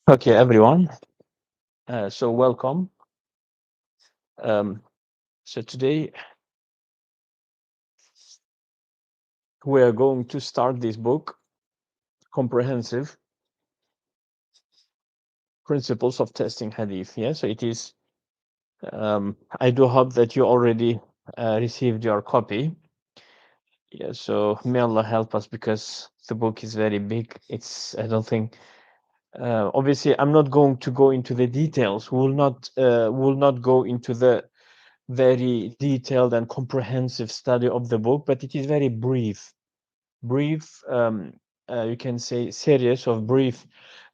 Okay, everyone. So welcome. Um, so today we are going to start this book, Comprehensive Principles of Testing Hadith. Yeah, so it is. I do hope that you already received your copy. Yeah, so may Allah help us because the book is very big. It's. I don't think. Obviously, I'm not going to go into the details. We will not. Will not go into the very detailed and comprehensive study of the book, but it is very brief, you can say series of brief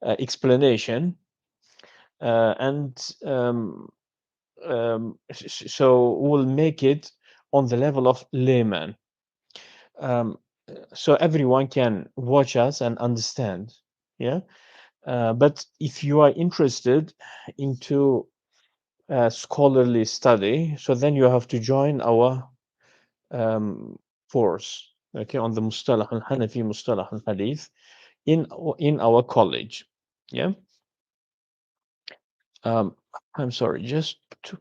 explanation, and so we'll make it on the level of layman, um, so everyone can watch us and understand. Yeah, but if you are interested into scholarly study, so then you have to join our um, course, okay, on the Mustalah al-Hanafi, Mustalah al-Hadith in our college. Yeah. Um, I'm sorry, just to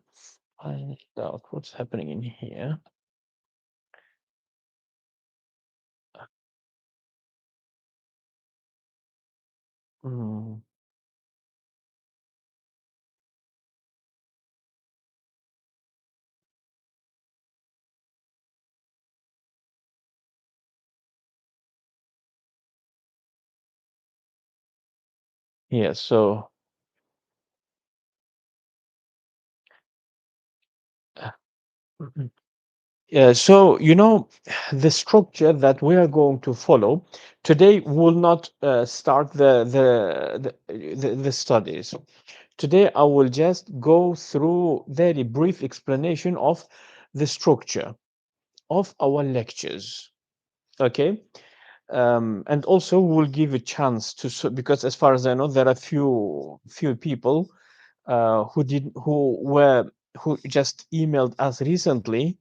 find out what's happening in here. Mm, yeah, so uh, mhm. Yeah, so the structure that we are going to follow today will not start the studies. Today I will just go through very brief explanation of the structure of our lectures. Okay, and also we'll give a chance to because as far as I know, there are few people who just emailed us recently,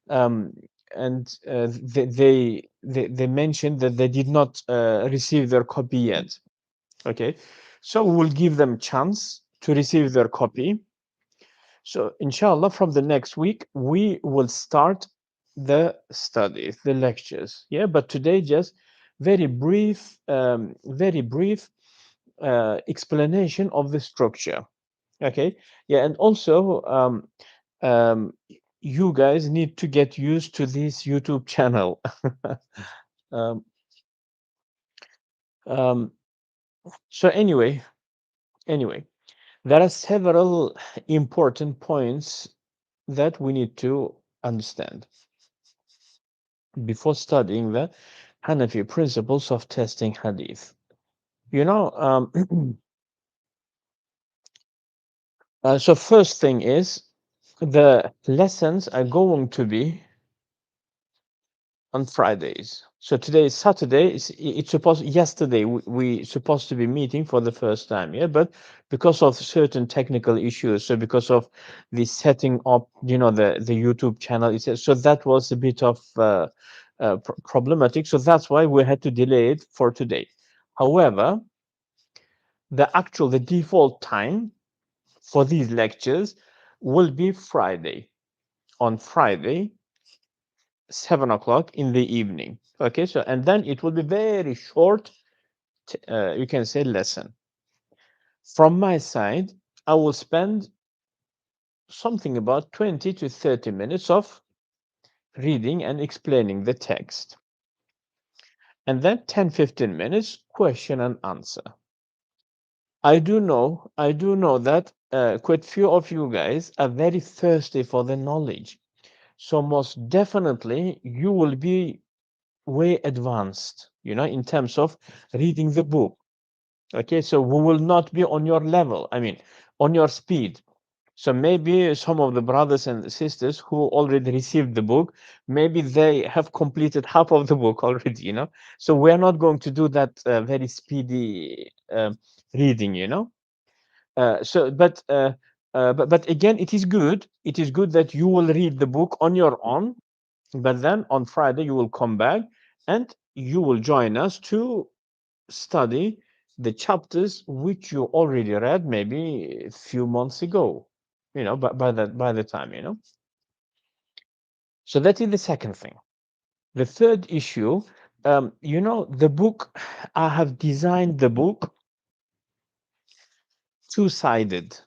um, and they mentioned that they did not receive their copy yet. Okay, so we'll give them chance to receive their copy. So, inshallah, from the next week, we will start the studies, the lectures. Yeah, but today, just very brief explanation of the structure. Okay, yeah, and also um, you guys need to get used to this YouTube channel. um, um, so anyway, there are several important points that we need to understand before studying the Hanafi principles of testing hadith. You know, so first thing is the lessons are going to be on Fridays. So today is Saturday. It's supposed yesterday we supposed to be meeting for the first time, yeah. But because of certain technical issues, so because of the setting up, the YouTube channel, so that was a bit of problematic. So that's why we had to delay it for today. However, the default time for these lectures will be Friday. On Friday, 7 o'clock in the evening. Okay, so and then it will be very short, you can say lesson. From my side, I will spend something about 20 to 30 minutes of reading and explaining the text. And then 10-15 minutes question and answer. I do know that quite few of you guys are very thirsty for the knowledge. So most definitely you will be way advanced, in terms of reading the book. Okay, so we will not be on your level, I mean, on your speed. So maybe some of the brothers and sisters who already received the book, maybe they have completed half of the book already. So we're not going to do that very speedy reading. So but again, it is good that you will read the book on your own, but then on Friday you will come back and you will join us to study the chapters which you already read maybe a few months ago, by the time, So that is the second thing. The third issue, the book, I have designed the book two-sided.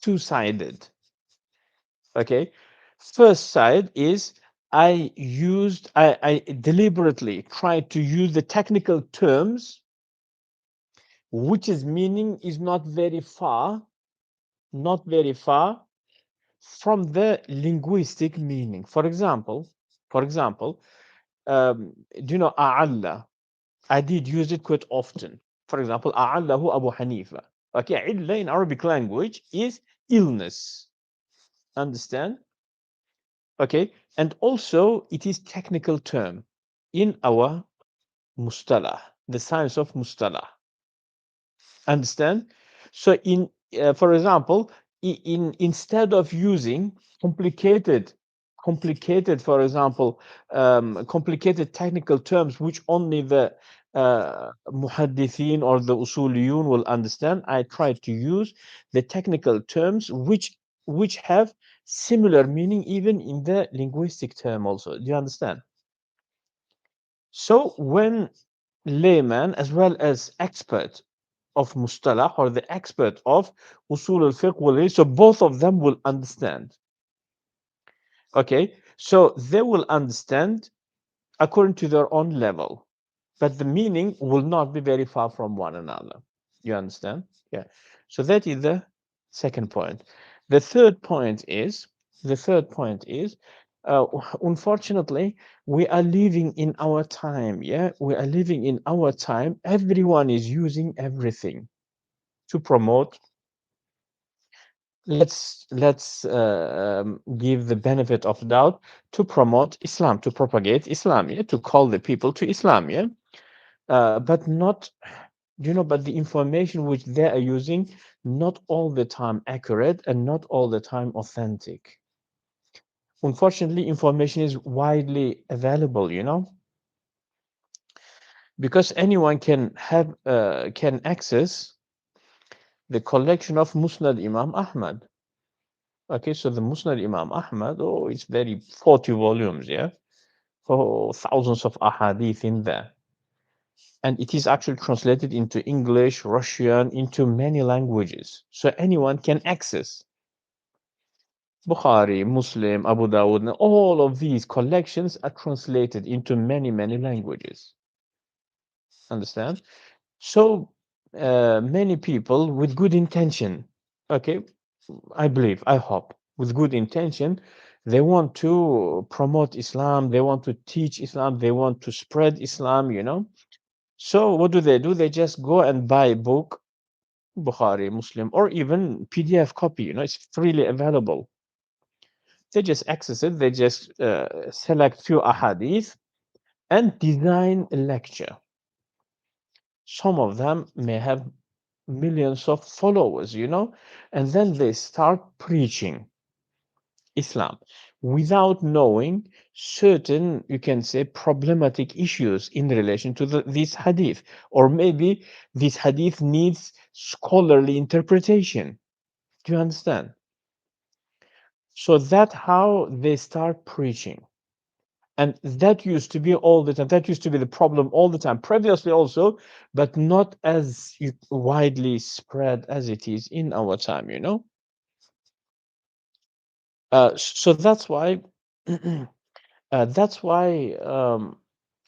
Two-sided. Okay. First side is I deliberately tried to use the technical terms, which is meaning is not very far from the linguistic meaning. For example, do you know a'alla? I did use it quite often. For example, a'allahu Abu Hanifa. Okay, illa in Arabic language is illness. Understand? Okay, and also it is technical term in our mustalah, the science of mustalah. Understand? So for example, instead of using complicated for example, complicated technical terms which only the muhaddithin or the usuliyun will understand, I try to use the technical terms which have similar meaning even in the linguistic term also. Do you understand? So when layman as well as expert of mustalah or the expert of usul al-fiqh will read, so both of them will understand. Okay, so they will understand according to their own level, but the meaning will not be very far from one another. You understand? Yeah. So that is the second point. The third point is the third point is uh, unfortunately we are living in our time. Yeah, we are living in our time. Everyone is using everything to promote. Let's give the benefit of doubt, to promote Islam, to propagate Islam, yeah, to call the people to Islam, yeah. But not, but the information which they are using, not all the time accurate and not all the time authentic. Unfortunately, information is widely available, because anyone can access the collection of Musnad Imam Ahmad. Okay, so the Musnad Imam Ahmad, oh, it's very 40 volumes, yeah? Oh, thousands of ahadith in there. And it is actually translated into English, Russian, into many languages. So anyone can access Bukhari, Muslim, Abu Dawud, and all of these collections are translated into many, many languages. Understand? So many people with good intention, okay, I believe, I hope, with good intention, they want to promote Islam, they want to teach Islam, they want to spread Islam. So what do? They just go and buy a book, Bukhari, Muslim, or even PDF copy, it's freely available. They just access it, they just select few ahadith and design a lecture. Some of them may have millions of followers, and then they start preaching Islam without knowing certain, you can say, problematic issues in relation to this hadith, or maybe this hadith needs scholarly interpretation. Do you understand? So that's how they start preaching. And that used to be all the time. That used to be the problem all the time, previously also, but not as widely spread as it is in our time. So that's why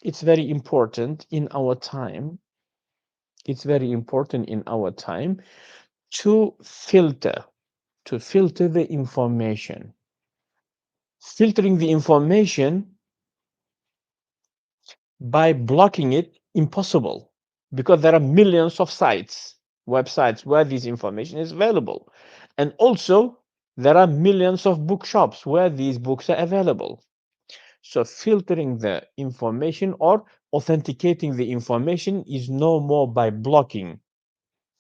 it's very important in our time. It's very important in our time to filter the information. Filtering the information by blocking it, impossible, because there are millions of websites where this information is available, and also there are millions of bookshops where these books are available. So filtering the information or authenticating the information is no more by blocking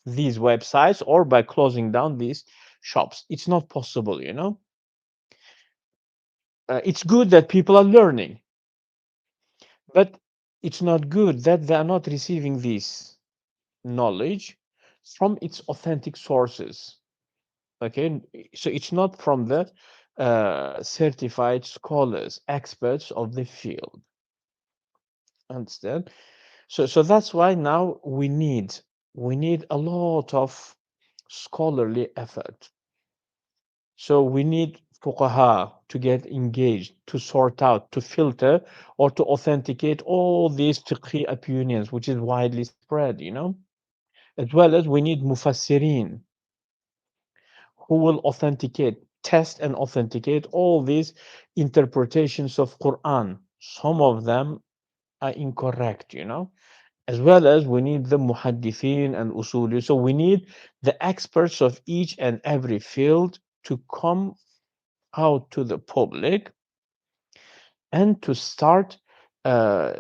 these websites or by closing down these shops. It's not possible. It's good that people are learning, but it's not good that they are not receiving this knowledge from its authentic sources. Okay, so it's not from the certified scholars, experts of the field. Understand? So that's why now we need a lot of scholarly effort. So we need fuqaha to get engaged, to sort out, to filter, or to authenticate all these fiqhi opinions, which is widely spread. As well as we need mufassirin who will authenticate, test and authenticate all these interpretations of Quran. Some of them are incorrect. As well as we need the muhaddithin and usuli. So we need the experts of each and every field to come out to the public and to start uh,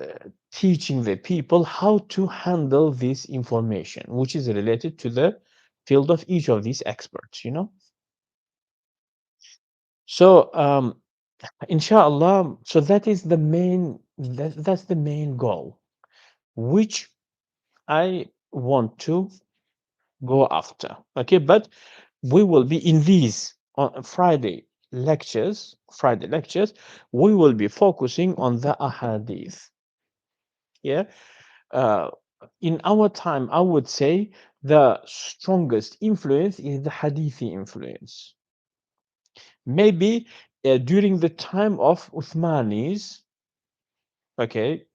teaching the people how to handle this information, which is related to the field of each of these experts. So, inshallah, so that's the main goal, which I want to go after. Okay, but we will be in these on Friday lectures, we will be focusing on the ahadith. Yeah. Uh, in our time, I would say the strongest influence is the Hadithi influence. Maybe during the time of Uthmanis, okay,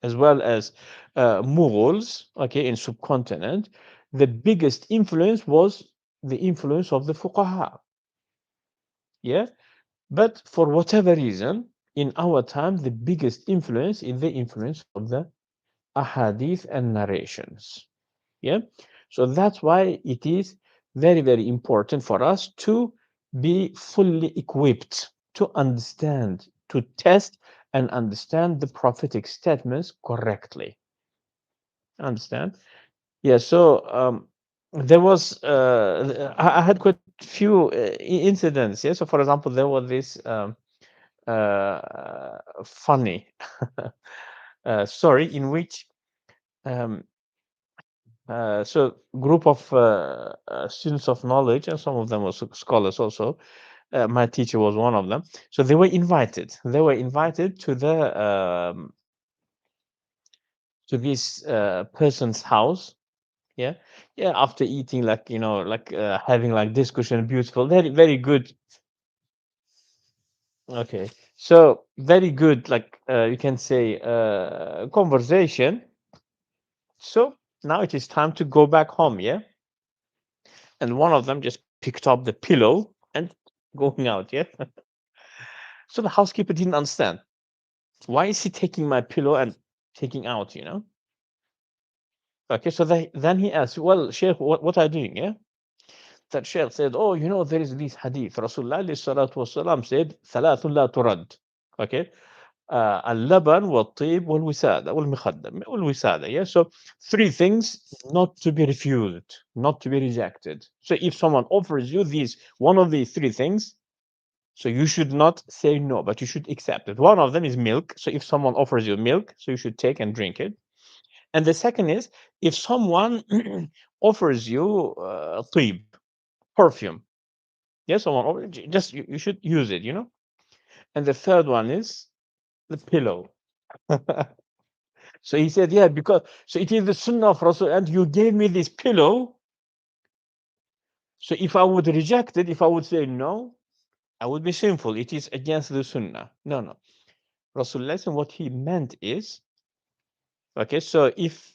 as well as Mughals, okay, in subcontinent, the biggest influence was the influence of the fuqaha. Yeah, but for whatever reason, in our time, the biggest influence is the influence of the ahadith and narrations. Yeah, so that's why it is very, very important for us to be fully equipped to understand, to test and understand the prophetic statements correctly. Understand? Yeah, so there was I had quite few incidents. Yeah, so for example, there was this funny story in which um, so group of students of knowledge, and some of them were scholars also. My teacher was one of them. So they were invited. They were invited to this person's house. Yeah, yeah. After eating, like like having like discussion, beautiful, very, very good. Okay, so very good, like you can say conversation. So now it is time to go back home. Yeah, and one of them just picked up the pillow and going out. Yeah, so the housekeeper didn't understand. Why is he taking my pillow and taking out? Okay, so then he asked, well, Sheikh, what are you doing? Yeah, that Sheikh said, oh, there is this hadith. Rasulullah sallallahu wasalam said, ثلاث لا ترد. Okay, اللبن والطيب والوسادة والمخدم والوسادة. Yeah, so three things not to be refused, not to be rejected. So if someone offers you one of these three things, so you should not say no, but you should accept it. One of them is milk. So if someone offers you milk, so you should take and drink it. And the second is if someone offers you طيب, perfume. Yes, just you should use it. And the third one is the pillow. So he said, yeah, because so it is the sunnah of Rasul, and you gave me this pillow. So if I would reject it, if I would say no, I would be sinful. It is against the sunnah. No, no. Rasulullah, what he meant is, okay, so if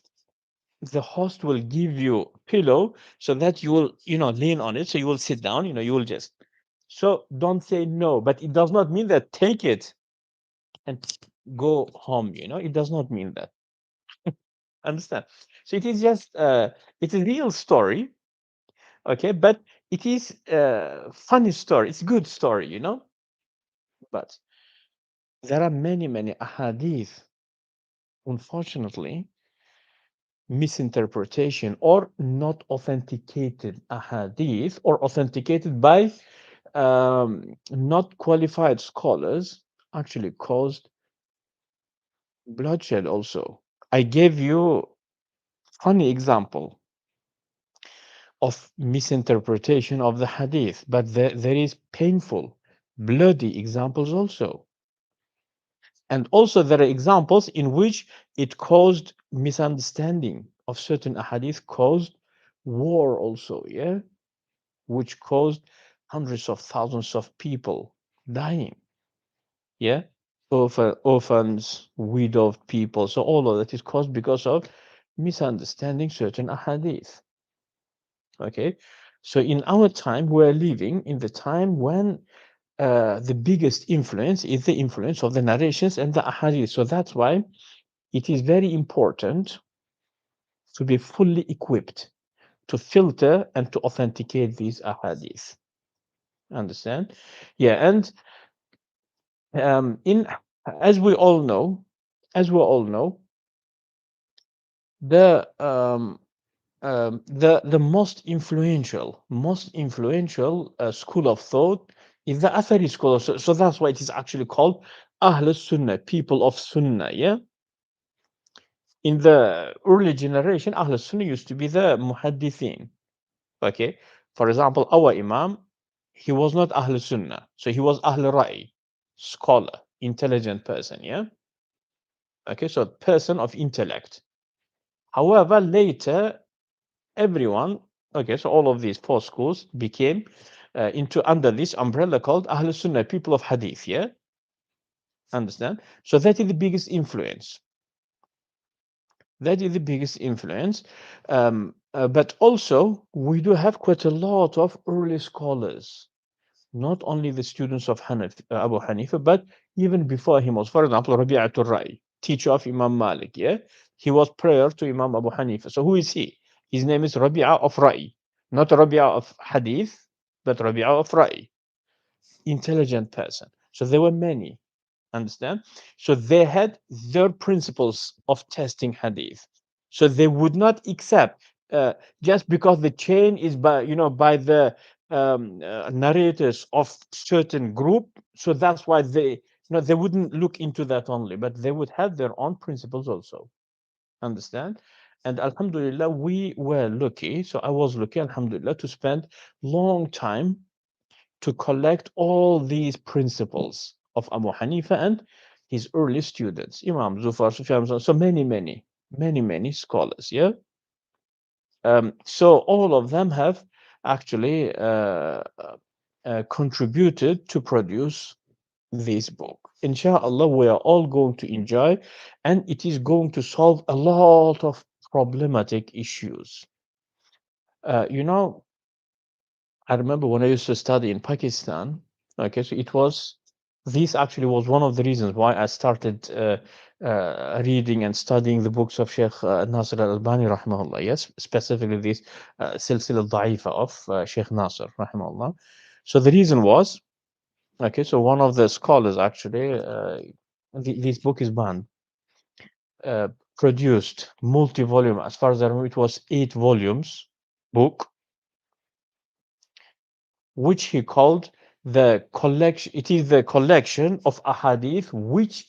the host will give you pillow so that you will, lean on it, so you will sit down, you will just. So don't say no, but it does not mean that take it and go home. It does not mean that. Understand? So it is just it's a real story, okay, but it is a funny story. It's a good story. But there are many, many ahadith, unfortunately, misinterpretation or not authenticated ahadith, or authenticated by not qualified scholars, actually caused bloodshed also. I gave you funny example of misinterpretation of the hadith, but there is painful, bloody examples also. And also there are examples in which it caused misunderstanding of certain ahadith, caused war also, yeah, which caused hundreds of thousands of people dying, yeah, orphans, widowed people. So all of that is caused because of misunderstanding certain ahadith. Okay, so in our time, we're living in the time when the biggest influence is the influence of the narrations and the ahadith. So that's why it is very important to be fully equipped to filter and to authenticate these ahadith. Understand? Yeah, and in as we all know, as we all know, the the most influential school of thought is the Athari school. So that's why it is actually called Ahl Sunnah, people of Sunnah. Yeah, in the early generation, Ahl Sunnah used to be the Muhaddithin. Okay, for example, our Imam, he was not Ahl Sunnah, so he was Ahl Ra'i, scholar, intelligent person. Yeah, okay, so person of intellect. However, later everyone, okay, so all of these four schools became into under this umbrella called Ahl Sunnah, people of Hadith. Yeah, understand? So that is the biggest influence. That is the biggest influence. But also, we do have quite a lot of early scholars, not only the students of Abu Hanifa, but even before him was, for example, Rabi'atul Ra'i, teacher of Imam Malik. Yeah, he was prior to Imam Abu Hanifa. So who is he? His name is Rabi'a of Ra'i, not Rabi'a of Hadith, but Rabi'a of Ra'i, intelligent person. So there were many. Understand? So they had their principles of testing hadith. So they would not accept just because the chain is by by the narrators of certain group. So that's why they wouldn't look into that only, but they would have their own principles also. Understand? And Alhamdulillah, we were lucky. So I was lucky, Alhamdulillah, to spend long time to collect all these principles of Abu Hanifa and his early students, Imam Zufar, Sufyan, so many scholars. Yeah. So all of them have actually contributed to produce this book. Inshallah, we are all going to enjoy, and it is going to solve a lot of problematic issues. You know, I remember when I used to study in Pakistan. Okay, so it was this actually was one of the reasons why I started reading and studying the books of Sheikh Nasr al Albani, rahimahullah. Yes, specifically this Silsila Da'ifa of Sheikh Nasr, rahimahullah. So the reason was okay. So one of the scholars actually, this book is banned, uh, produced multi-volume. As far as I remember, it was 8 volumes book which he called the collection. It is the collection of ahadith which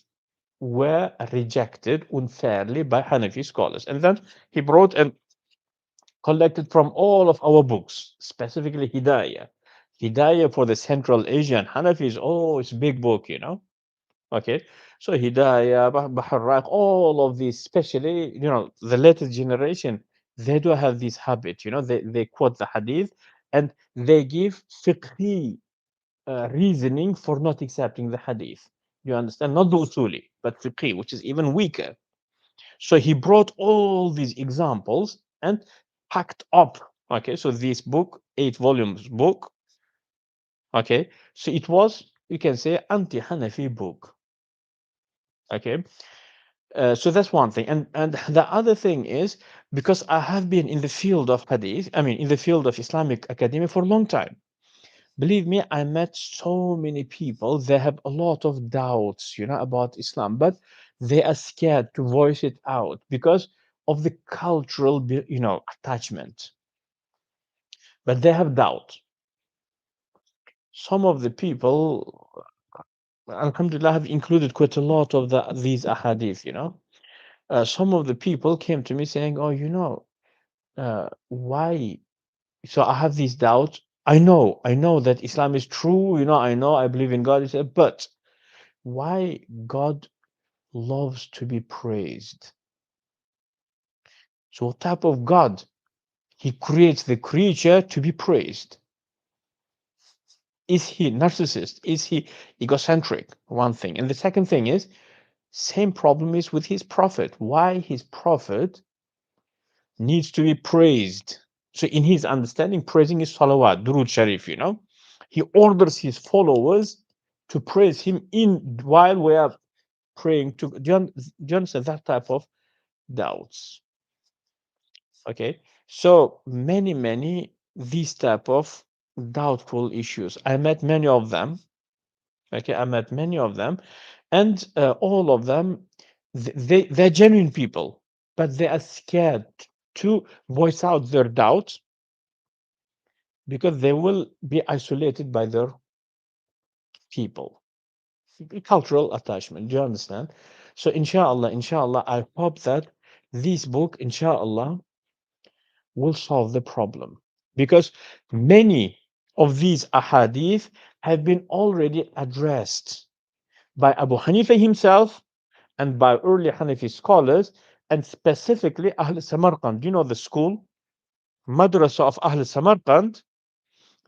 were rejected unfairly by Hanafi scholars. And then he brought and collected from all of our books, specifically Hidayah. Hidayah for the Central Asian Hanafis, oh, it's a big book. Okay. So Hidayah, Baharraq, all of these, especially, the latest generation, they do have this habit, they quote the hadith and they give fiqhi reasoning for not accepting the hadith. You understand? Not the usuli, but fiqhi, which is even weaker. So he brought all these examples and packed up. Okay, so this book, 8 volumes book. Okay, so it was, you can say, anti-Hanafi book. Okay, so that's one thing, and the other thing is because I have been in the field of hadith, I mean, in the field of Islamic academia for a long time. Believe me, I met so many people. They have a lot of doubts, about Islam, but they are scared to voice it out because of the cultural, attachment. But they have doubt. Some of the people, alhamdulillah, have included quite a lot of these ahadith. some of the people came to me saying, "Oh, why?" So I have these doubts. I know that Islam is true. I know I believe in God. He said, but why God loves to be praised? So what type of God? He creates the creature to be praised. Is he narcissist? Is he egocentric? One thing. And the second thing is, same problem is with his prophet. Why his prophet needs to be praised? So in his understanding, praising is salawat, durud sharif. He orders his followers to praise him in while we are praying to. Do you understand that type of doubts? Okay. So many these type of doubtful issues. I met many of them. Okay, I met many of them, and all of them, they're genuine people, but they are scared to voice out their doubts because they will be isolated by their people. Cultural attachment. Do you understand? So, inshallah, I hope that this book, inshallah, will solve the problem because many of these ahadith have been already addressed by Abu Hanifa himself and by early Hanafi scholars, and specifically Ahl Samarkand. You know the school, Madrasa of Ahl Samarkand.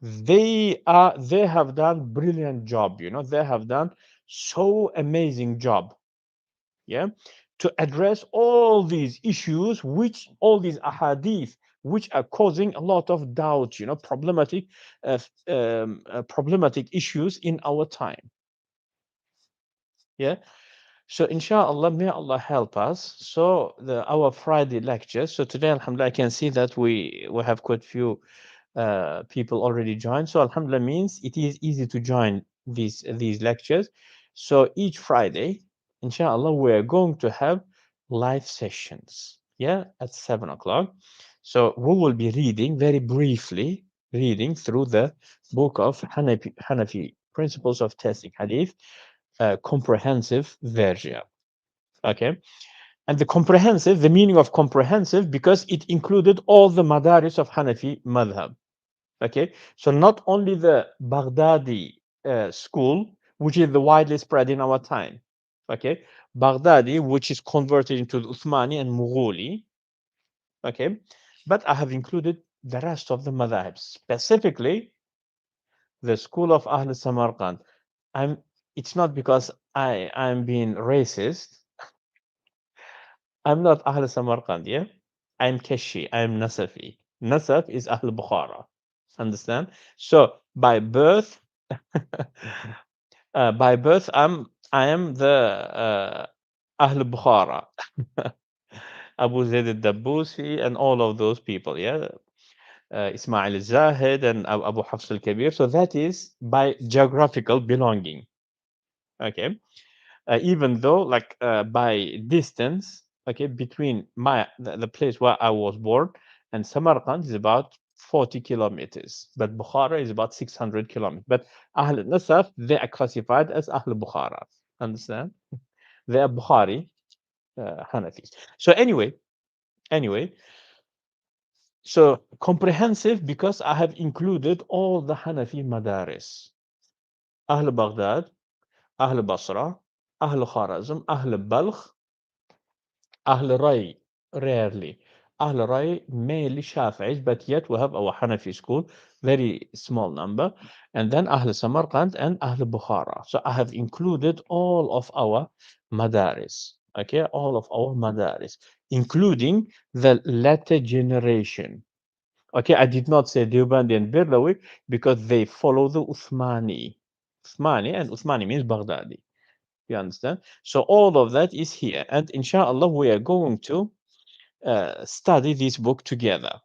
They have done brilliant job. They have done so amazing job. Yeah, to address all these issues, all these ahadith, which are causing a lot of doubt. Problematic issues in our time. Yeah. So inshallah, may Allah help us. So our Friday lecture. So today, alhamdulillah, I can see that we have quite few people already joined. So alhamdulillah means it is easy to join these lectures. So each Friday, inshallah, we're going to have live sessions. Yeah, at 7 o'clock. So we will be reading very briefly, reading through the book of Hanafi Principles of Testing Hadith, comprehensive version. Okay. And the meaning of comprehensive, because it included all the madaris of Hanafi madhab. Okay. So not only the Baghdadi school, which is the widely spread in our time. Okay. Baghdadi, which is converted into the Uthmani and Mughali. Okay. But I have included the rest of the madhabs, specifically the school of Ahl Samarkand. I'm It's not because I'm being racist. I'm not Ahl Samarkand, yeah? I'm Keshi, I'm Nasafi. Nasaf is Ahl Bukhara. Understand? So by birth, I am the Ahl Bukhara. Abu Zaid al-Dabbusi and all of those people, yeah? Ismail al-Zahid and Abu Hafs al-Kabir. So that is by geographical belonging. Okay. Even though like by distance, okay, between the place where I was born and Samarkand is about 40 kilometers, but Bukhara is about 600 kilometers. But Ahl Nasaf, they are classified as Ahl Bukhara. Understand? They are Bukhari Hanafis. So anyway, so comprehensive because I have included all the Hanafi madaris: Ahl Baghdad, Ahl Basra, Ahl Kharazm, Ahl Balkh, Ahl Rai, rarely. Ahl Rai, mainly Shafi'is, but yet we have our Hanafi school, very small number. And then Ahl Samarkand and Ahl Bukhara. So I have included all of our madaris. Okay, all of our madaris, including the latter generation. Okay, I did not say Deobandi and Birlawi because they follow the Uthmani. Uthmani, and Uthmani means Baghdadi. You understand? So all of that is here. And inshallah, we are going to study this book together.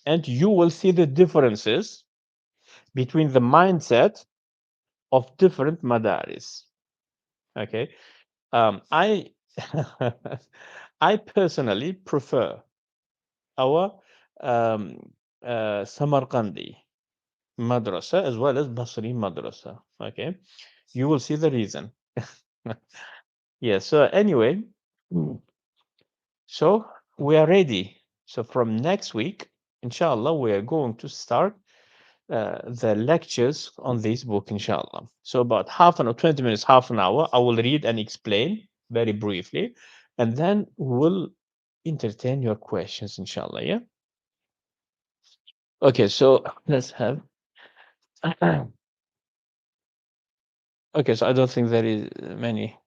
And you will see the differences between the mindset of different madaris. Okay. I I personally prefer our Samarkandi madrasa as well as Basri madrasa. Okay. You will see the reason. Yeah. So anyway, So we are ready. So from next week, inshallah, we are going to start the lectures on this book, inshallah. So about half an hour, 20 minutes, half an hour, I will read and explain very briefly, and then we'll entertain your questions, inshallah. Yeah. Okay. So let's have. Okay. So I don't think there is many.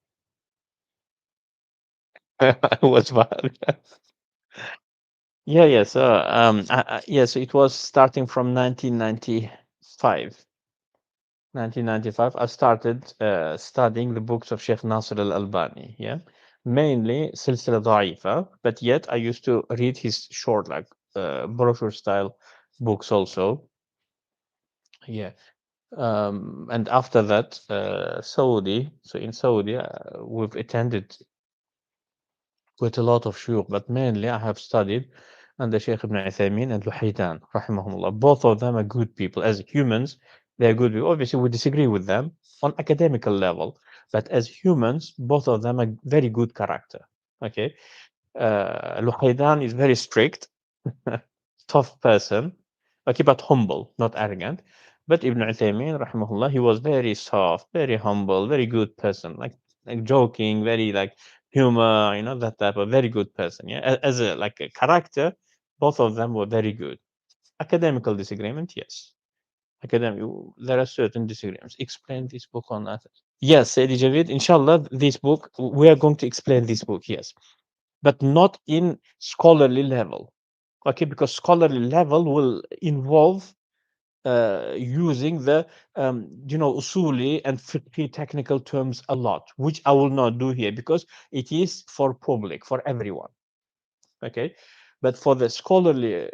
Was bad. Yeah. Yeah. So yeah. So it was starting from 1995. 1995, I started studying the books of Sheikh Nasr al-Albani, yeah, mainly Silsila Da'ifa, but yet I used to read his short, like brochure style books also, yeah. And after that, Saudi, so in Saudi, we've attended with a lot of shuyukh, but mainly I have studied under Sheikh Ibn Uthaymeen and Luhaydan, rahimahumullah. Both of them are good people. As humans, they are good people. Obviously, we disagree with them on academical level, but as humans, both of them are very good character. Okay, Luhaydan is very strict, tough person, okay, but humble, not arrogant. But Ibn Uthaymeen, rahimahullah, he was very soft, very humble, very good person, like joking, very like humor, that type of very good person. Yeah, as a like a character, both of them were very good. Academical disagreement, yes. Academic, there are certain disagreements. Explain this book on that. Yes, Sayyidi Javid, inshallah, this book, we are going to explain this book, yes, but not in scholarly level. Okay, because scholarly level will involve using the usuli and fiqh technical terms a lot, which I will not do here because it is for public, for everyone. Okay, but for the scholarly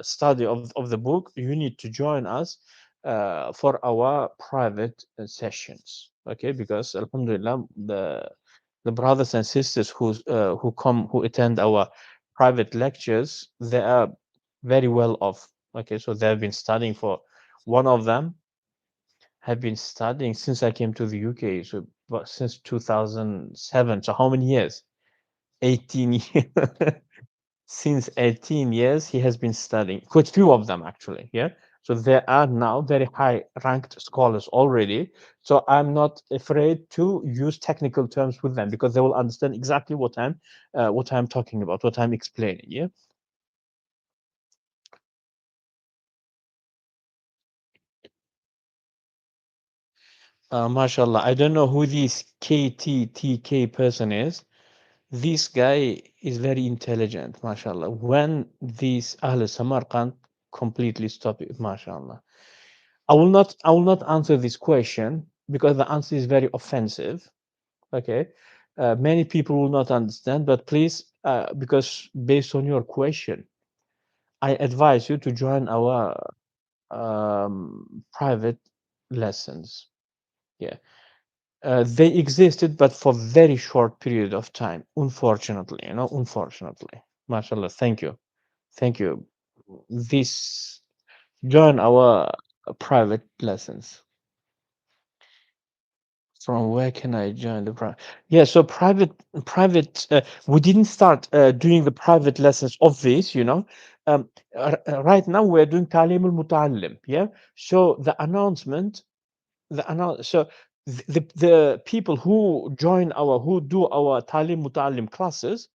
study of the book, you need to join us for our private sessions. Okay, because alhamdulillah, the brothers and sisters who attend our private lectures, they are very well off. Okay, so they have been studying for, one of them have been studying since I came to the UK, so but since 2007. So how many years? 18 years. Since 18 years he has been studying, quite few of them actually, yeah. So there are now very high ranked scholars already, so I'm not afraid to use technical terms with them because they will understand exactly what I'm talking about, what I'm explaining, yeah. Mashallah, I don't know who this KTTK person is. This guy is very intelligent, mashallah. When this Ahl Samarkand completely stop it, mashallah. I will not answer this question because the answer is very offensive. Okay. Many people will not understand, but please, because based on your question, I advise you to join our private lessons. Yeah. They existed, but for very short period of time, unfortunately, unfortunately. MashaAllah. Thank you. Thank you. This join our private lessons. From where can I join the private? Yeah, so private. We didn't start doing the private lessons of this, right now we're doing Talim al Muta'allim. Yeah, so so the people who do our Talim Muta'allim classes.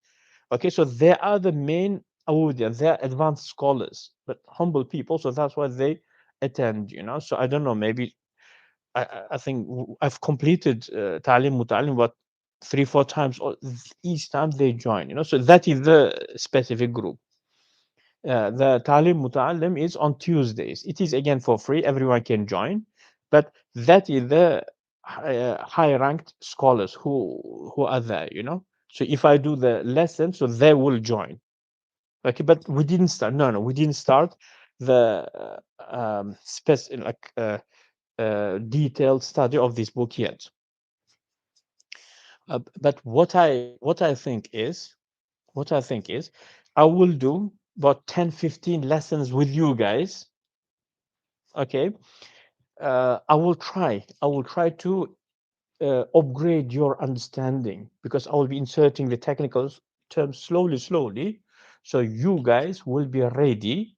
Okay, so they are the main audience. They're advanced scholars, but humble people. So that's why they attend. So I don't know. Maybe I think I've completed Ta'lim Muta'allim, but 3 4 times, or each time they join, so that is the specific group. The Ta'lim Muta'allim is on Tuesdays. It is again for free, everyone can join, but that is the high ranked scholars who are there, so if I do the lesson, so they will join. Okay, but we didn't start, no, we didn't start the detailed study of this book yet. But what I think is I will do about 10 15 lessons with you guys. Okay, I will try to upgrade your understanding because I will be inserting the technicals terms slowly, slowly. So you guys will be ready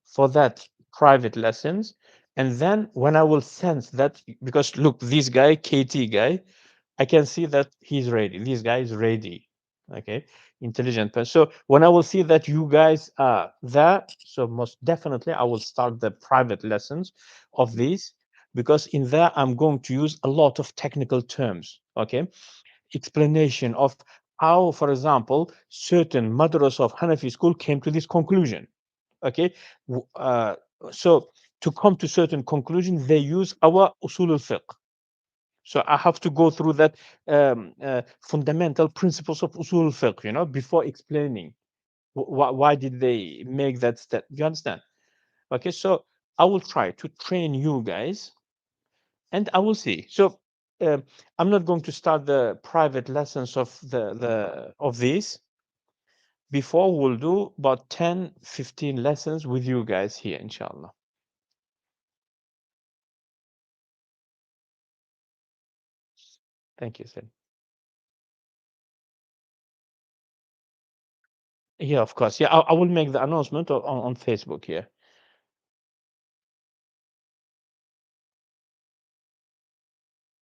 for that private lessons. And then when I will sense that, because look, this guy, KT guy, I can see that he's ready. This guy is ready. Okay, intelligent person. So when I will see that you guys are there, so most definitely I will start the private lessons of these, because in there I'm going to use a lot of technical terms. Okay, explanation of how, for example, certain mothers of Hanafi school came to this conclusion. Okay, so to come to certain conclusions, they use our usul al-fiqh. So I have to go through that fundamental principles of usul al-fiqh, before explaining why did they make that step. You understand? Okay, so I will try to train you guys, and I will see. So I'm not going to start the private lessons of the of these before. We'll do about 10, 15 lessons with you guys here, inshallah. Thank you, sir. Yeah, of course. Yeah, I will make the announcement on Facebook. Yeah.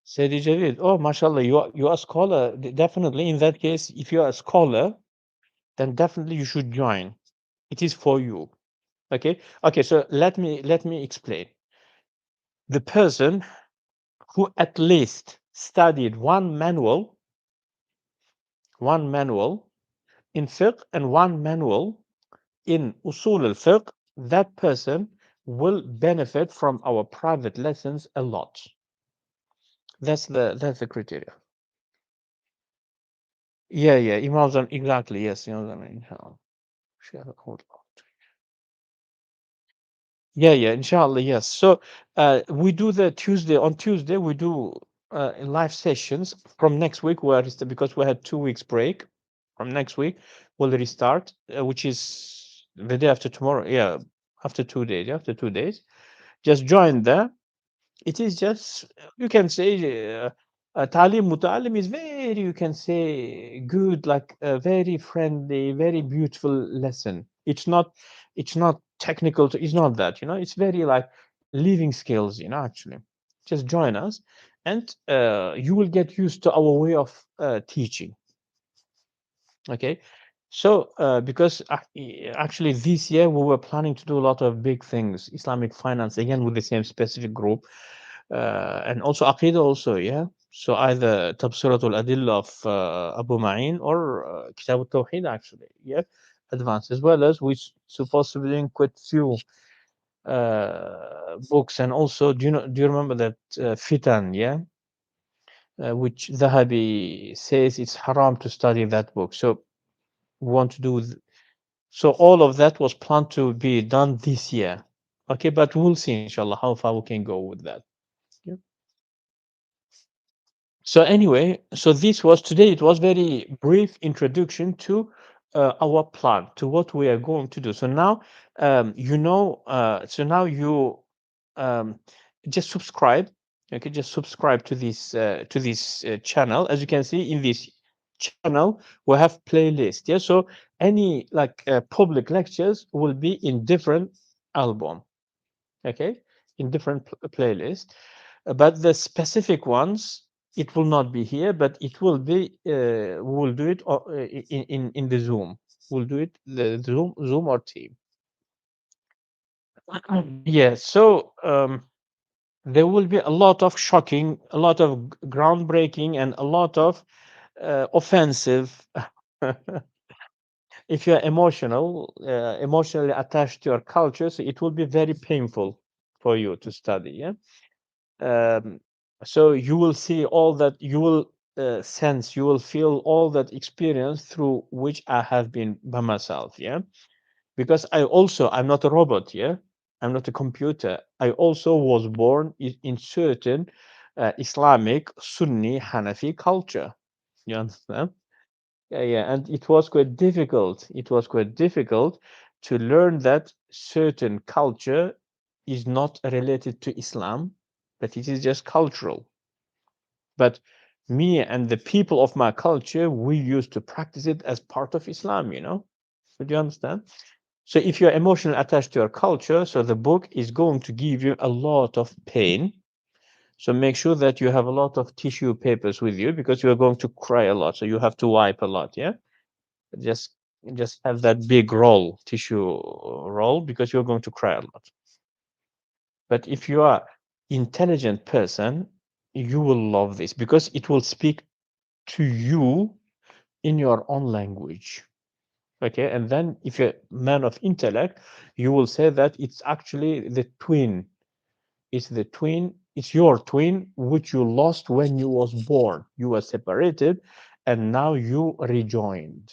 Sayyidi Javid. Oh, mashallah, you are a scholar. Definitely, in that case, if you are a scholar, then definitely you should join. It is for you. Okay. Okay. So let me explain. The person who at least studied one manual in fiqh and one manual in usul al-fiqh, that person will benefit from our private lessons a lot. That's the criteria. Yeah, yeah, Imam Zam, exactly. Yes, Imam Zam, inshallah. Hold on. Yeah, yeah, inshallah, yes. So we do the Tuesday. On Tuesday, we do live sessions. From next week, because we had 2 weeks break. From next week, we'll restart, which is the day after tomorrow. Yeah, after 2 days. Yeah, after 2 days, just join there. It is just, you can say, Talim Mutalim is very, you can say, good, like a very friendly, very beautiful lesson. It's not technical. It's not that, it's very like living skills, actually. Just join us, and you will get used to our way of teaching. Okay. So, because actually this year we were planning to do a lot of big things, Islamic finance, again with the same specific group, and also Aqidah also, yeah. So either Tabsiratul Adillah of Abu Ma'in or Kitab al-Tawheed, actually, yeah, advanced, as well as we supposed to be doing quite few books. And also, do you remember that Fitan, yeah, which Zahabi says it's haram to study that book. So we want to do. So all of that was planned to be done this year. Okay, but we'll see, inshallah, how far we can go with that. Yeah. So anyway, so this was today. It was very brief introduction to our plan, to what we are going to do. So now, so now you um, just subscribe. Okay, just subscribe to this channel. As you can see in this channel, we have playlist. Yeah, so any like public lectures will be in different album. Okay, in different playlist. But the specific ones, it will not be here, but it will be. We will do it in the Zoom. We'll do it the Zoom or Team. Yeah. So there will be a lot of shocking, a lot of groundbreaking, and a lot of offensive. If you're emotionally attached to your culture, so it will be very painful for you to study. Yeah. um, so you will see all that, you will sense, you will feel all that experience through which I have been by myself. Yeah, because I'm not a robot. Yeah, I'm not a computer. I also was born in certain Islamic Sunni Hanafi culture. You understand? Yeah, yeah, and it was quite difficult to learn that certain culture is not related to Islam, but it is just cultural. But me and the people of my culture, we used to practice it as part of Islam, you know? So do you understand? So if you're emotionally attached to your culture, so the book is going to give you a lot of pain. So make sure that you have a lot of tissue papers with you because you are going to cry a lot. So you have to wipe a lot, yeah? Just just have that big roll, tissue roll, because you're going to cry a lot. But if you are intelligent person, you will love this because it will speak to you in your own language. Okay, and then if you're a man of intellect, you will say that it's actually the twin. It's the twin, it's your twin which you lost when you was born. You were separated and now you rejoined.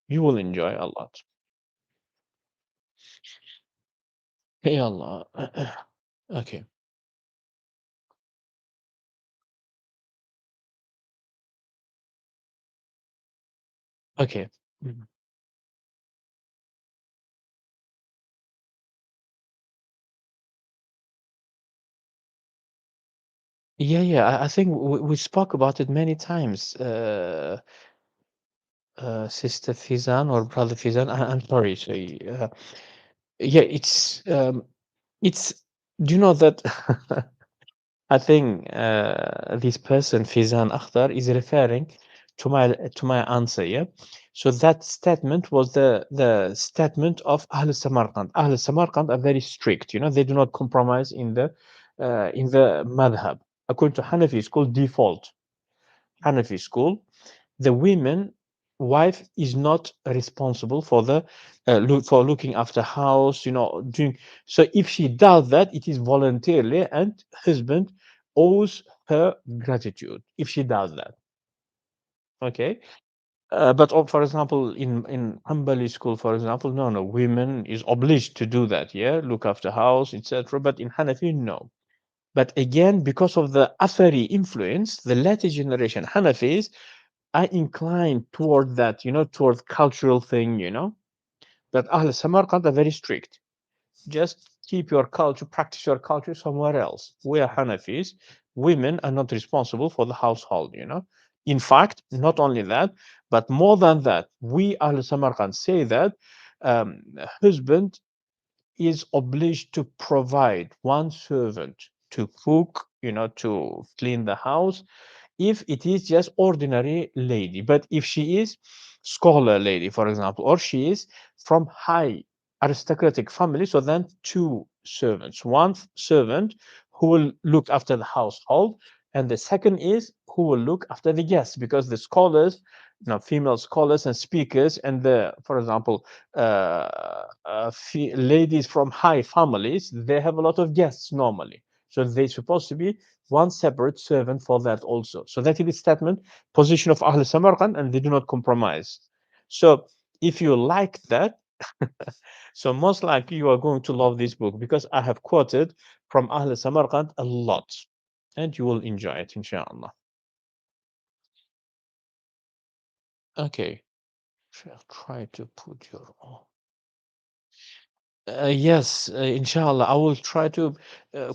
You will enjoy a lot. Hey Allah. Okay. Okay. Mhm. Yeah, yeah. I think we spoke about it many times. Sister Fizan or Brother Fizan. I'm sorry. So, yeah, it's. Do you know that? I think this person Fizan Akhtar is referring to my answer. Yeah. So that statement was the statement of Ahl Samarkand. Ahl Samarkand are very strict. You know, they do not compromise in the madhab. According to Hanafi school, default Hanafi school, the women wife is not responsible for the for looking after house, you know, doing. So if she does that, it is voluntarily, and husband owes her gratitude if she does that. Okay. But for example, in Hanbali school, for example, no, women is obliged to do that, yeah, look after house, etc. But in Hanafi, no. But again, because of the Athari influence, the later generation Hanafis I incline toward that, you know, toward cultural thing, you know. But Ahl Samarkand are very strict. Just keep your culture, practice your culture somewhere else. We are Hanafis. Women are not responsible for the household, you know. In fact, not only that, but more than that, we Ahl Samarkand say that um, husband is obliged to provide one servant to cook, you know, to clean the house if it is just ordinary lady. But if she is scholar lady, for example, or she is from high aristocratic family, so then two servants, one servant who will look after the household, and the second is who will look after the guests, because the scholars, you know, female scholars and speakers, and the, for example, ladies from high families, they have a lot of guests normally, so they're supposed to be one separate servant for that also. So that is the statement, position of Ahl Samarkand, and they do not compromise. So if you like that, so most likely you are going to love this book because I have quoted from Ahl Samarkand a lot, and you will enjoy it, inshallah. Okay, shall try to put your. Yes, inshallah. I will try to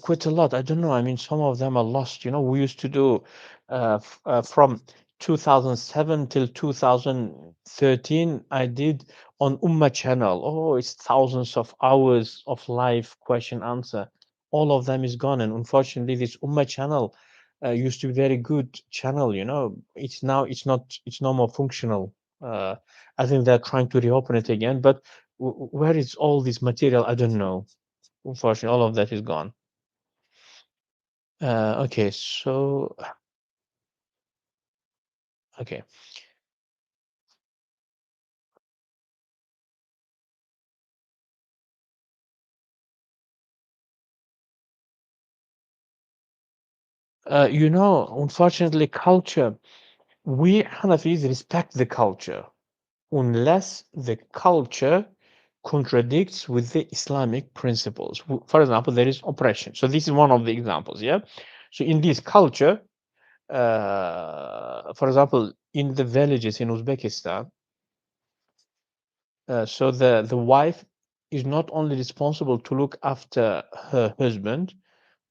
quit a lot. I don't know. I mean, some of them are lost. You know, we used to do from 2007 till 2013. I did on Ummah channel. Oh, it's thousands of hours of live question answer. All of them is gone, and unfortunately, this Ummah channel used to be very good channel. You know, it's not. It's no more functional. I think they're trying to reopen it again, but where is all this material? I don't know. Unfortunately, all of that is gone. Okay, so okay, unfortunately, culture. We Hanafis respect the culture unless the culture contradicts with the Islamic principles. For example, there is oppression. So this is one of the examples. Yeah. So in this culture, for example, in the villages in Uzbekistan, so the wife is not only responsible to look after her husband,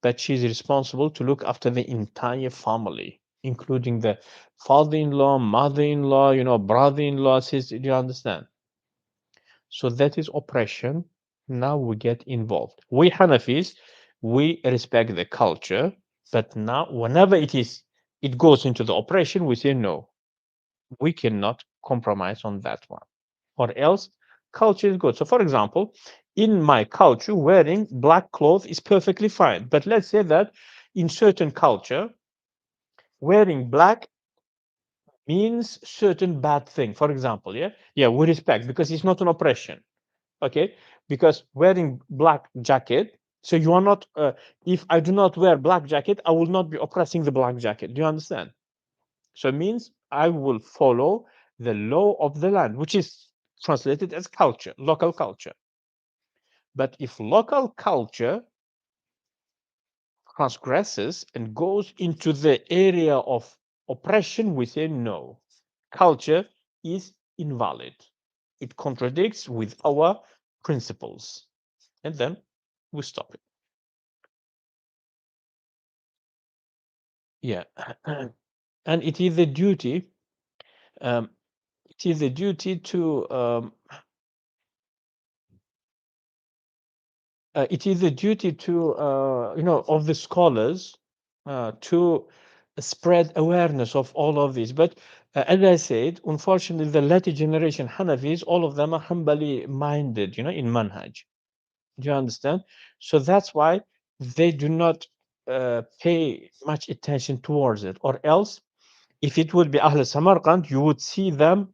but she's responsible to look after the entire family. including the father-in-law, mother-in-law, brother-in-law, sister. Do you understand? So that is oppression. Now we get involved. We Hanafis, we respect the culture, but now whenever it goes into the oppression, we say no, we cannot compromise on that one, or else culture is good. So, for example, in my culture, wearing black clothes is perfectly fine. But let's say that in certain culture, wearing black means certain bad thing. For example, yeah, we respect because it's not an oppression. Okay, because wearing black jacket, so you are not if I do not wear black jacket, I will not be oppressing the black jacket. Do you understand? So it means I will follow the law of the land, which is translated as culture, local culture. But if local culture transgresses and goes into the area of oppression, we say no, culture is invalid, it contradicts with our principles, and then we stop it. Yeah. And it is a duty, um, it is a duty to it is a duty to of the scholars to spread awareness of all of this. But as I said, unfortunately, the later generation Hanafis, all of them are Hanbali minded, in manhaj. Do you understand? So that's why they do not pay much attention towards it. Or else, if it would be Ahl Samarkand, you would see them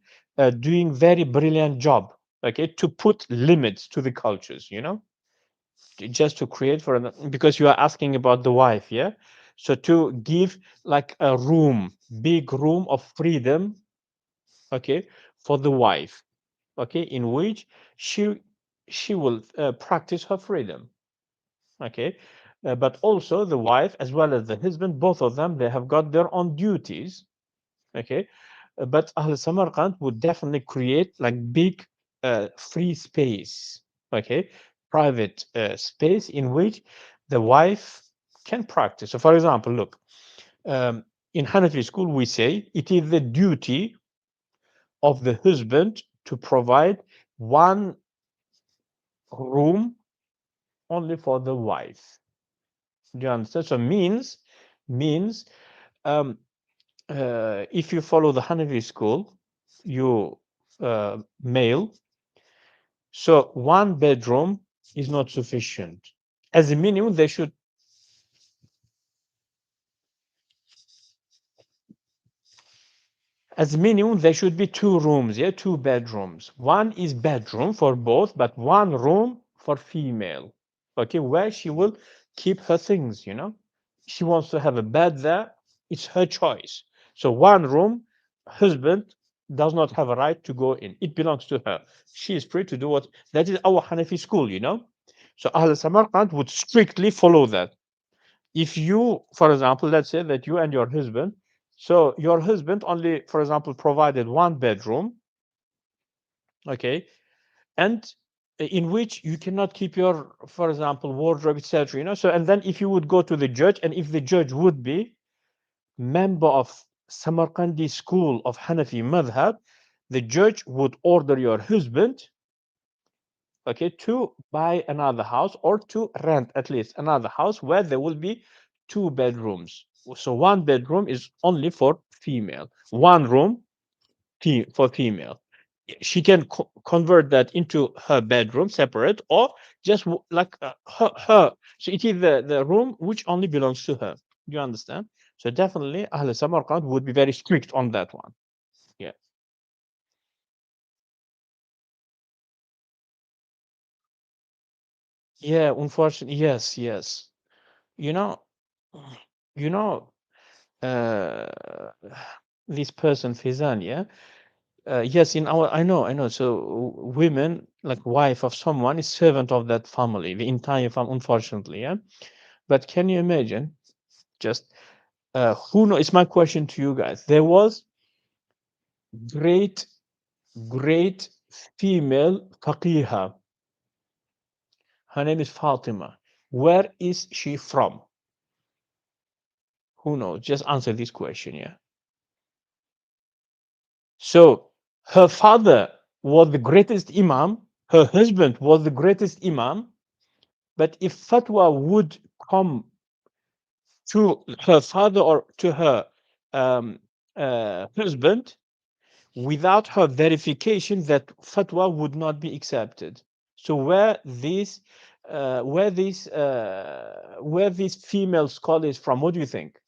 doing very brilliant job, okay, to put limits to the cultures, just to create for because you are asking about the wife, yeah. So to give like a room, big room of freedom, okay, for the wife, okay, in which she will practice her freedom, okay. But also the wife as well as the husband, both of them, they have got their own duties, okay. But Ahl Samarkand would definitely create like big free space, okay, private space in which the wife can practice. So, for example, look, um, in Hanafi school, we say it is the duty of the husband to provide one room only for the wife. Do you understand? So means um, if you follow the Hanafi school, you male, so one bedroom is not sufficient. As a minimum, there should be two rooms, yeah, two bedrooms. One is bedroom for both, but one room for female, okay, where she will keep her things. She wants to have a bed there, it's her choice. So one room, husband does not have a right to go in. It belongs to her. She is free to do what. That is our Hanafi school. So Ahl Samarkand would strictly follow that. If you, for example, let's say that you and your husband, so your husband only, for example, provided one bedroom, okay, and in which you cannot keep your, for example, wardrobe, etc. So, and then if you would go to the judge, and if the judge would be member of Samarkandi school of Hanafi madhab, the judge would order your husband, okay, to buy another house or to rent at least another house where there will be two bedrooms. So one bedroom is only for female, one room for female. She can convert that into her bedroom separate, or just like her. So it is the room which only belongs to her. You understand? So definitely Ahl Samarkand would be very strict on that one. Yeah. Yeah, unfortunately, yes, yes. You know, you know, uh, this person Fizan, yeah. Yes, in our, I know. So women, like wife of someone, is servant of that family, the entire family, unfortunately, yeah. But can you imagine? Just who know? It's my question to you guys. There was great, great female faqiha. Her name is Fatima. Where is she from? Who knows? Just answer this question, yeah. So her father was the greatest imam, her husband was the greatest imam, but if fatwa would come to her father or to her um, husband without her verification, that fatwa would not be accepted. So where this female scholar is from, what do you think?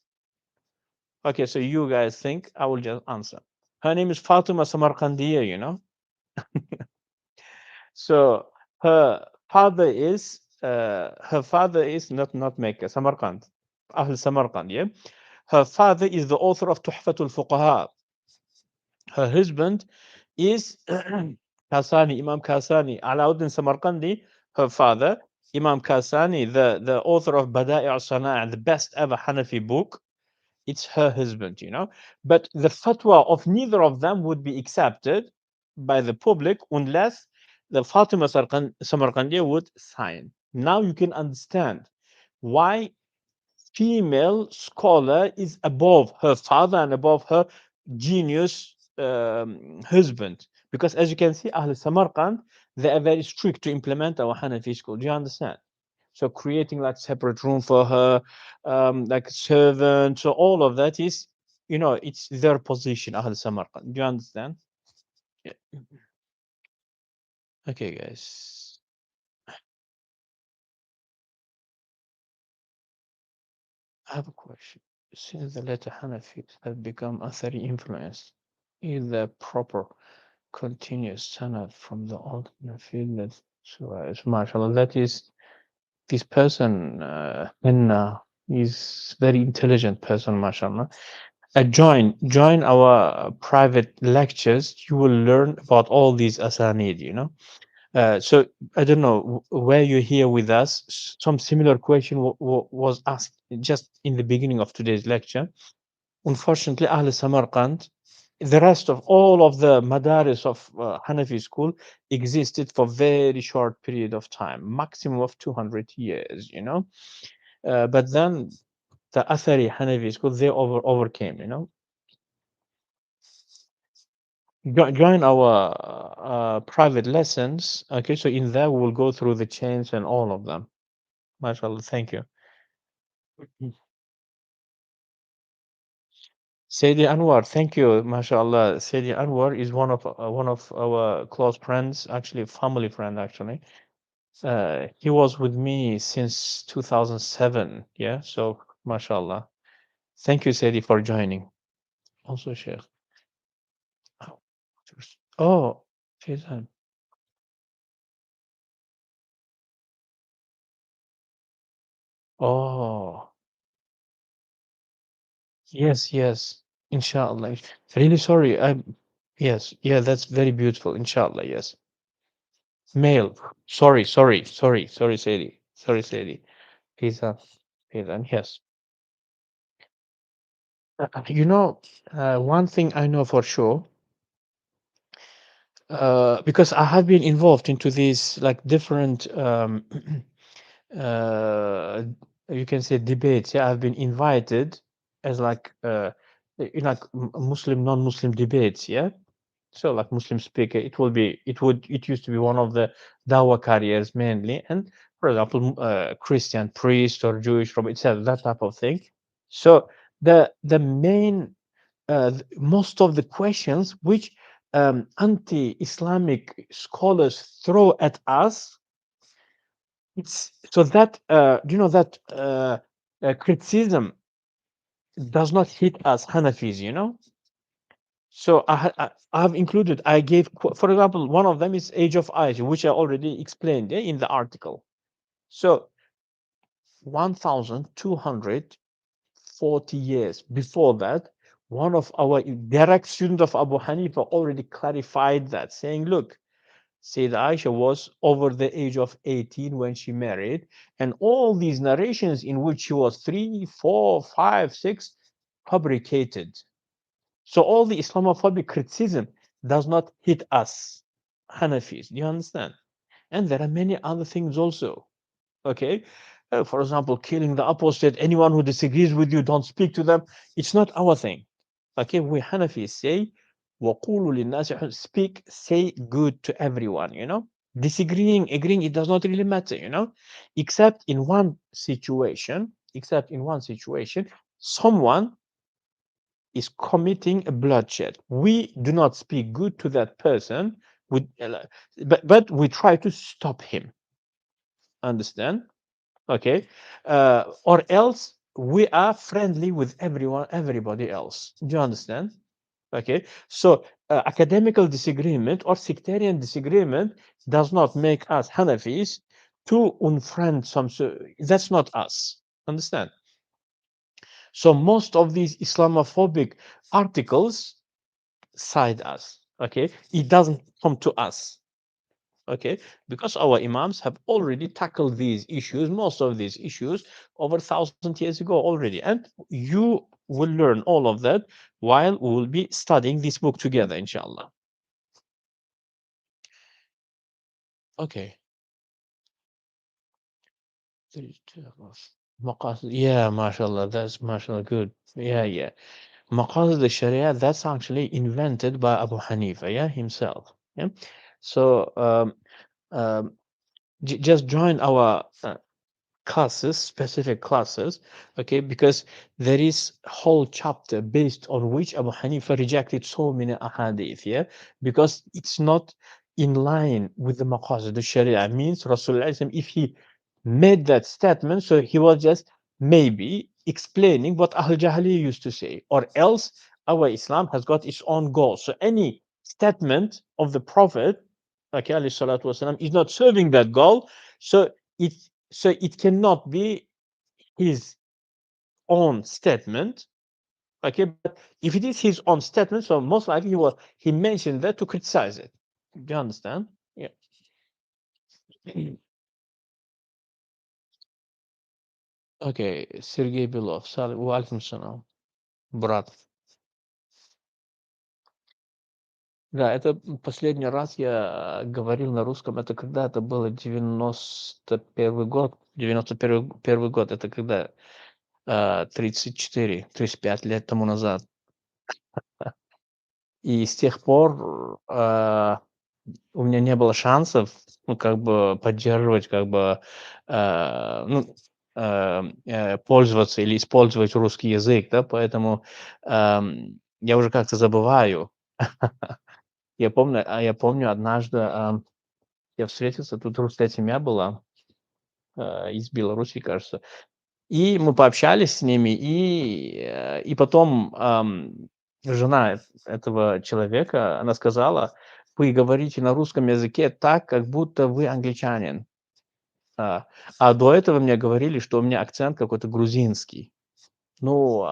Okay, so you guys think, I will just answer. Her name is Fatima Samarkandiya, you know. So her father is not Mecca, Samarkand, Ahl Samarkand, yeah. Her father is the author of Tuhfatul Fuqaha. Her husband is Kasani, Imam Kasani, Alauddin Samarkandi. Her father, Imam Kasani, the author of Bada'i al-Sana'a, the best ever Hanafi book. It's her husband, you know. But the fatwa of neither of them would be accepted by the public unless the Fatima Samarkandi would sign. Now you can understand why female scholar is above her father and above her genius husband. Because as you can see, Ahl Samarkand, they are very strict to implement our Hanafi school. Do you understand? So creating like separate room for her, like servant. So all of that is, it's their position, Ahl Samarkand. Do you understand? Yeah. Okay, guys. I have a question. Since the later Hanafis have become Athari influenced, is the proper continuous sanad from the old Hanafi that mashallah, that is this person, Henna, is very intelligent person, mashallah. Join our private lectures. You will learn about all these asanid, so I don't know where you're here with us. Some similar question was asked just in the beginning of today's lecture. Unfortunately, Ahl Samarkand, the rest of all of the madaris of Hanafi school existed for very short period of time, maximum of 200 years, But then the Athari Hanafi school, they overcame, Join our private lessons. Okay, so in there we will go through the chains and all of them. MashaAllah, thank you. Sayyidi Anwar, thank you, MashaAllah. Sayyidi Anwar is one of our close friends, actually family friend, actually. He was with me since 2007. Yeah, so MashaAllah. Thank you, Sayyidi, for joining. Also, Sheikh. Oh, oh, Faizan. Oh. Yes, yes. Inshallah. Really sorry. Yes, yeah, that's very beautiful. Inshallah, yes. Male. Sorry, Sadie. Sorry, Sadie. Pizza. Pizza. Yes. You know, one thing I know for sure, because I have been involved into these like different uh you can say debates. Yeah, I've been invited as like like Muslim, non-Muslim debates, yeah. So like Muslim speaker, it used to be one of the dawah careers mainly, and for example, Christian priest or Jewish rabbi, etc., that type of thing. So the main most of the questions which anti-Islamic scholars throw at us, it's so that that criticism does not hit us Hanafis, So I have included. I gave, for example, one of them is age of Aisha, which I already explained, yeah, in the article. So 1,240 years before that, one of our direct student of Abu Hanifa already clarified that, saying, "Look, Sayyida Aisha was over the age of 18 when she married, and all these narrations in which she was 3, 4, 5, 6, fabricated." So all the Islamophobic criticism does not hit us, Hanafis. Do you understand? And there are many other things also. Okay. For example, killing the apostate, anyone who disagrees with you, don't speak to them. It's not our thing. Okay, we Hanafis say, وَقُولُوا لِلنَّاسِ speak, say good to everyone, Disagreeing, agreeing, it does not really matter, except in one situation, someone is committing a bloodshed. We do not speak good to that person, but we try to stop him. Understand? Okay, or else we are friendly with everybody else. Do you understand? Okay, so academical disagreement or sectarian disagreement does not make us Hanafis to unfriend some. That's not us. Understand? So most of these Islamophobic articles side us. Okay, it doesn't come to us. Okay, because our imams have already tackled these issues, most of these issues, over 1,000 years ago already, and you will learn all of that while we will be studying this book together, inshallah. Okay. Yeah, mashallah, that's mashallah good. Yeah. Maqasid al-Sharia, that's actually invented by Abu Hanifa, himself. Yeah. So um, just join our classes, specific classes, okay, because there is a whole chapter based on which Abu Hanifa rejected so many ahadith, because it's not in line with the maqasid the Sharia. Means Rasulullah, if he made that statement, so he was just maybe explaining what Ahl Jahili used to say, or else our Islam has got its own goals. So any statement of the Prophet, okay, alayhi salatu wasalam, is not serving that goal. So it it cannot be his own statement. Okay, but if it is his own statement, so most likely he mentioned that to criticize it. Do you understand? Yeah. Окей, Сергей Белов. Валикум салам. Брат. Да, это последний раз я говорил на русском. Это когда это было 91 год. 91 год. Это когда 35 лет тому назад. И с тех пор у меня не было шансов, как бы поддерживать, как бы, пользоваться или использовать русский язык, да, поэтому я уже как-то забываю. Я помню однажды я встретился, тут русская семья была из Беларуси, кажется, и мы пообщались с ними, и потом жена этого человека, она сказала: "Вы говорите на русском языке так, как будто вы англичанин". А до этого мне говорили, что у меня акцент какой-то грузинский. Ну,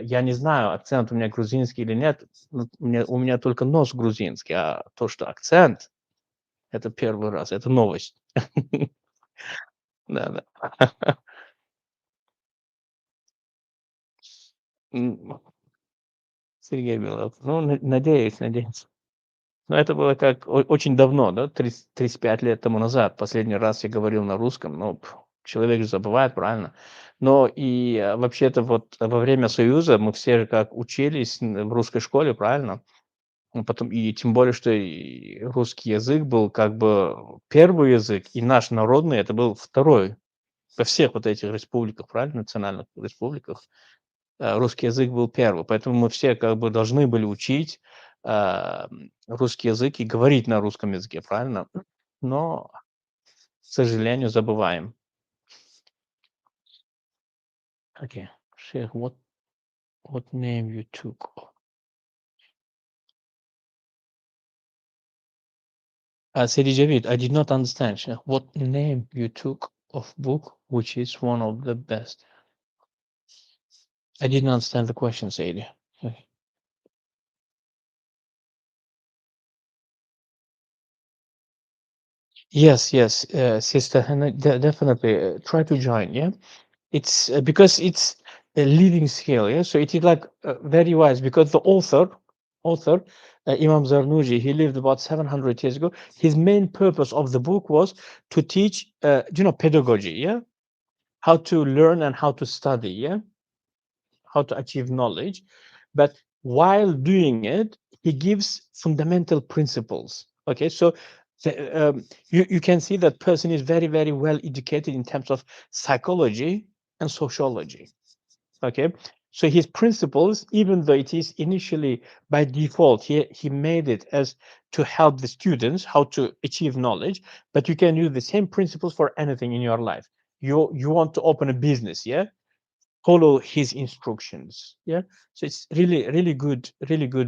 я не знаю, акцент у меня грузинский или нет. Ну, у меня только нос грузинский, а то, что акцент — это первый раз, это новость. Да-да. М, Сергей Белов. Ну, надеюсь. Но это было как очень давно, да, 35 лет тому назад. Последний раз я говорил на русском. Ну, человек же забывает, правильно? Но и вообще-то вот во время Союза мы все же как учились в русской школе, правильно? Ну, потом, и тем более, что и русский язык был как бы первый язык, и наш народный — это был второй. Во всех вот этих республиках, правильно, национальных республиках, русский язык был первый. Поэтому мы все как бы должны были учить русский язык и говорить на русском языке, правильно? Но, к сожалению, забываем. Okay. Sheikh, what name you took? Sidi Javid, I did not understand, Sheikh. What name you took of book, which is one of the best? I didn't understand the question, Sidi. Okay. Yes, Sister Hannah, definitely try to join. Yeah, it's because it's a living scale. Yeah, so it is like very wise because the author Imam Zarnuji, he lived about 700 years ago. His main purpose of the book was to teach, pedagogy. Yeah, how to learn and how to study, yeah, how to achieve knowledge. But while doing it, he gives fundamental principles. Okay, so you can see that person is very, very well educated in terms of psychology and sociology. Okay, so his principles, even though it is initially by default, he made it as to help the students how to achieve knowledge, but you can use the same principles for anything in your life. You want to open a business, yeah, follow his instructions, yeah. So it's really, really good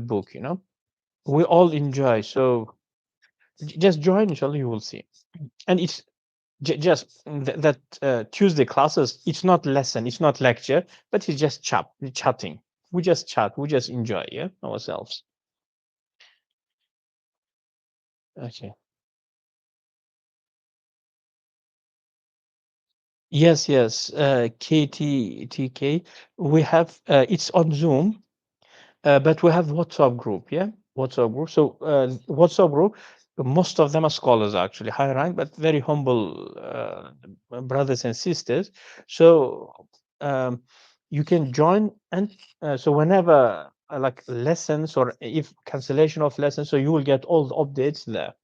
book, you know, we all enjoy. So just join, inshallah, you will see. And it's just that Tuesday classes, it's not lesson, it's not lecture, but it's just chatting. We just chat, we just enjoy, yeah, ourselves. Okay. Yes, yes. KTTK. We have it's on Zoom, but we have WhatsApp group, yeah, WhatsApp group. So WhatsApp group, most of them are scholars actually, high rank, but very humble brothers and sisters. So um, you can join, and so whenever like lessons or if cancellation of lessons, so you will get all the updates there.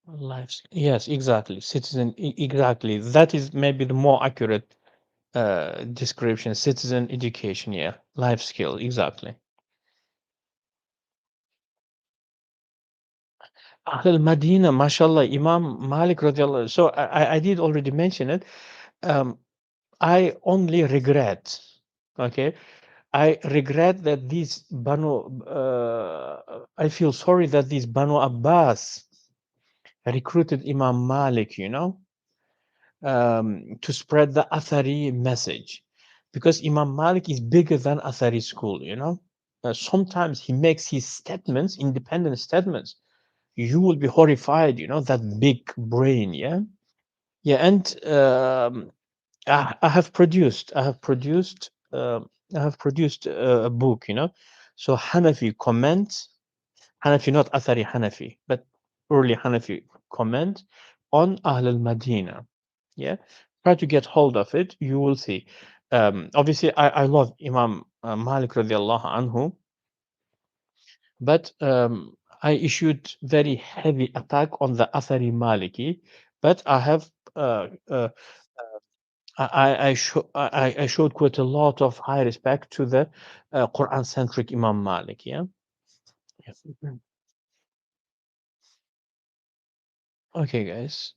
Lives. Yes, exactly. Citizen, exactly. That is maybe the more accurate description. Citizen education, yeah. Life skill, exactly. Ahl Madina, mashallah, Imam Malik radiallahu. So I did already mention it. Um, I only regret, okay, I regret that these I feel sorry that these Banu Abbas recruited Imam Malik, you know, to spread the Athari message, because Imam Malik is bigger than Athari school, you know. Sometimes he makes his statements, independent statements. You will be horrified, you know, that big brain, yeah. Yeah, and I have produced, I have produced a book, you know. So Hanafi comments, Hanafi, not Athari Hanafi, but early Hanafi comment on Ahl al-Madina. Yeah, try to get hold of it. You will see. Obviously, I love Imam Malik radiallahu anhu, but I issued very heavy attack on the Athari Maliki. But I have I showed quite a lot of high respect to the Quran centric Imam Malik. Yeah. Yes. Okay, guys.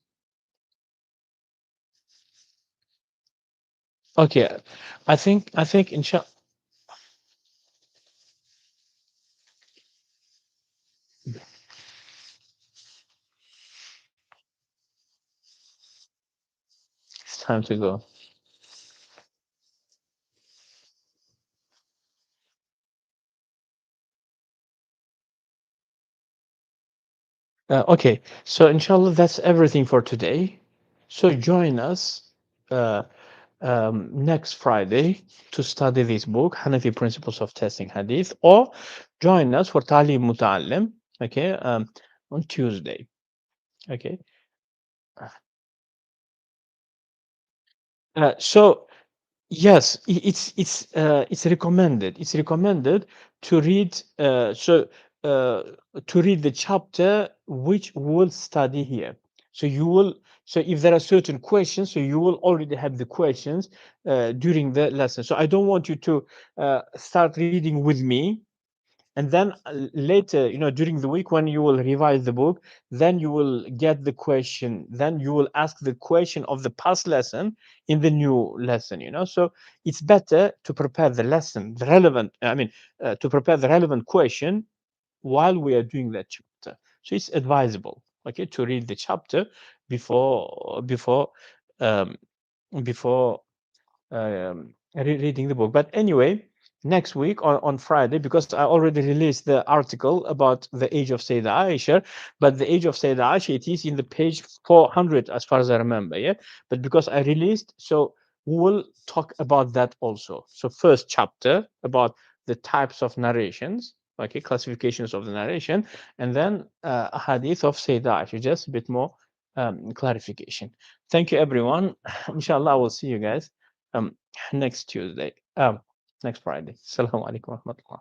Okay, I think inshallah it's time to go. Okay, so inshallah that's everything for today. So join us uh, next Friday to study this book, Hanafi Principles of Testing Hadith, or join us for Talim Muta'allim, okay, on Tuesday. Okay. So yes, it's recommended. It's recommended to read uh, to read the chapter which we'll study here. So you will, so if there are certain questions, so you will already have the questions during the lesson. So I don't want you to start reading with me, and then later, you know, during the week when you will revise the book, then you will get the question, then you will ask the question of the past lesson in the new lesson, you know. So it's better to prepare the lesson, the relevant, I mean, to prepare the relevant question while we are doing that chapter. So it's advisable, okay, to read the chapter before um, before reading the book. But anyway, next week on Friday, because I already released the article about the age of Sayyidah Aisha, but the age of Sayyidah Aisha, it is in the page 400 as far as I remember. Yeah. But because I released, so we will talk about that also. So first chapter about the types of narrations. Okay, classifications of the narration, and then a hadith of Sayyidah Aisha, just a bit more clarification. Thank you, everyone. Inshallah, I will see you guys um, next Tuesday, next Friday. Assalamu alaikum wa rahmatullah.